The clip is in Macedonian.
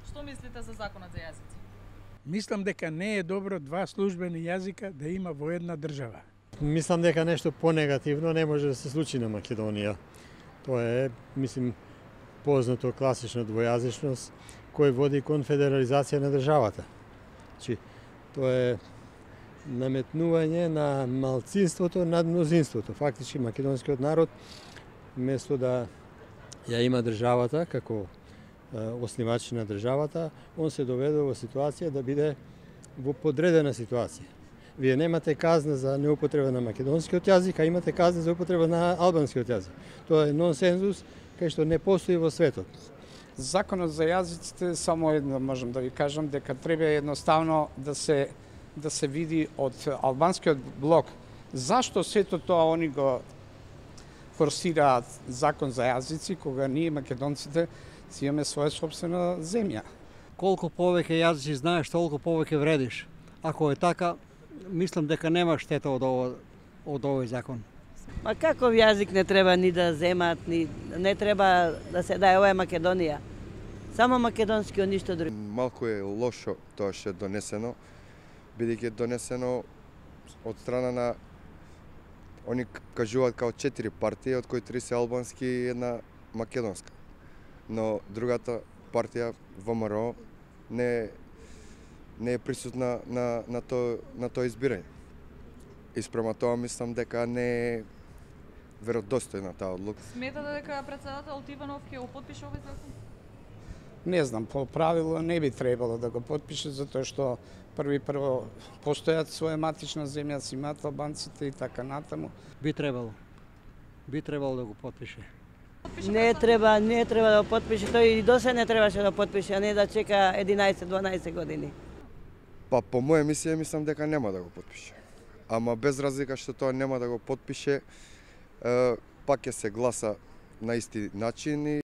Што мислите за законот за јазици? Мислам дека не е добро два службени јазика да има во една држава. Мислам дека нешто понегативно не може да се случи на Македонија. Тоа е, мислим, познато класична двојазичност кој води кон федерализација на државата. Значи, тоа е наметнување на малцинството над мнозинството. Фактички македонскиот народ, место да ја има државата како основач на државата, он се доведе во ситуација да биде во подредена ситуација. Вие немате казна за неупотреба на македонскиот јазик, а имате казна за употреба на албанскиот јазик. Тоа е нонсензус кај што не постои во светот. Законот за јазиците само едно можам да ви кажам, дека треба едноставно да се види од албанскиот блок зашто сето тоа они го форсираат закон за јазици кога ние македонците си имаме своја собствена земја. Колку повеќе јазици знаеш, толку повеќе вредиш. Ако е така, мислам дека нема штета од овој закон. Ма каков јазик не треба ни да земат, ни не треба да се даде, ова е Македонија. Само македонскиот, ништо друго. Малку е лошо тоа што е донесено, бидејќи е донесено од страна на они кажуваат као 4 партии, од кои 3 се албански и една македонска. Но другата партија ВМРО не е присутна на тоа избирање. И спрема тоа мислам дека не е веродостојна таа одлука. Сметате дека претседател Тиванов ќе го потпише овој закон? Не знам, по правило не би требало да го потпише, затоа што прво постојат своја матична земја, си имаат албанците и така натаму. Би требало да го потпише. Не треба да го потпише, тој и до се не требаше да потпише, а не да чека 11-12 години. Па по моје мислење мислам дека нема да го потпише. Ама без разлика што тоа нема да го потпише, пак ќе се гласа на исти начин и